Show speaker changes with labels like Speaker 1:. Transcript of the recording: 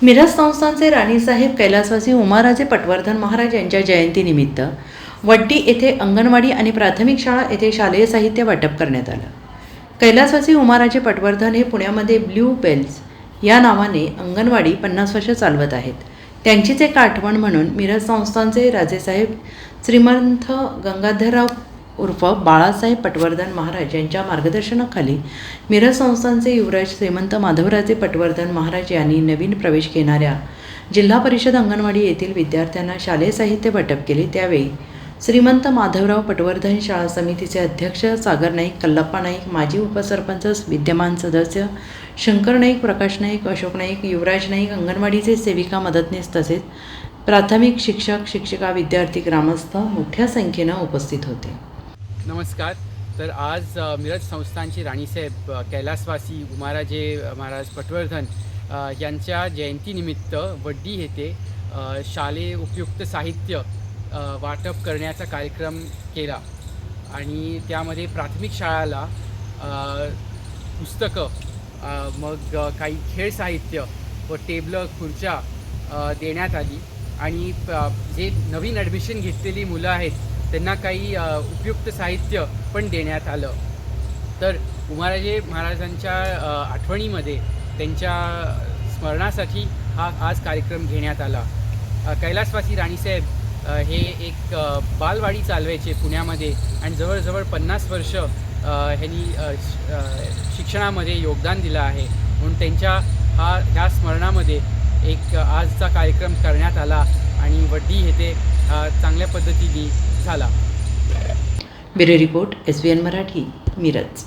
Speaker 1: मिरज संस्थानचे राणीसाहेब कैलासवासी उमाराजे पटवर्धन महाराज यांच्या जयंतीनिमित्त वड्डी येथे अंगणवाडी आणि प्राथमिक शाळा येथे शालेय साहित्य वाटप करण्यात आलं। कैलासवासी उमाराजे पटवर्धन हे पुण्यामध्ये ब्ल्यू बेल्स या नावाने अंगणवाडी 50 वर्ष चालवत आहेत। त्यांचीच एक आठवण म्हणून मिरज संस्थानचे राजेसाहेब श्रीमंत गंगाधरराव उर्फ बाळासाहेब पटवर्धन महाराज यांच्या मार्गदर्शनाखाली मिरज संस्थानचे युवराज श्रीमंत माधवराजे पटवर्धन महाराज यांनी नवीन प्रवेश घेणाऱ्या जिल्हा परिषद अंगणवाडी येथील विद्यार्थ्यांना शालेय साहित्य वाटप केले। त्यावेळी श्रीमंत माधवराव पटवर्धन शाळा समितीचे अध्यक्ष सागर नाईक, कल्लप्पा नाईक, माजी उपसरपंच, विद्यमान सदस्य शंकर नाईक, प्रकाश नाईक, अशोक नाईक, युवराज नाईक, अंगणवाडीचे सेविका मदतनीस तसेच प्राथमिक शिक्षक, शिक्षिका, विद्यार्थी, ग्रामस्थ मोठ्या संख्येने उपस्थित होते।
Speaker 2: नमस्कार। तर आज मिरज संस्थानचे राणीसाहेब कैलासवासी उमाराजे महाराज पटवर्धन यांच्या जयंतीनिमित्त वड्डी येथे शालेय उपयुक्त साहित्य वाटप करण्याचा कार्यक्रम केला आणि त्यामध्ये प्राथमिक शाळेला पुस्तकं, मग काही खेळ साहित्य व टेबलं, खुर्च्या देण्यात आली आणि जे नवीन ॲडमिशन घेतलेली मुलं आहेत त्यांना काही उपयुक्त साहित्य पण देण्यात आलं। तर उमाराजे महाराजांच्या आठवणीमध्ये त्यांच्या स्मरणासाठी हा आज कार्यक्रम घेण्यात आला। कैलासवासी राणीसाहेब हे एक बालवाडी चालवायचे पुण्यामध्ये आणि जवळजवळ 50 वर्ष ह्यांनी शिक्षणामध्ये योगदान दिलं आहे, म्हणून त्यांच्या ह्या स्मरणामध्ये एक आजचा कार्यक्रम करण्यात आला आणि वड्डी येथे चांगल्या पद्धतीने झाला।
Speaker 1: Bureau report, SBN Marathi, Miraj.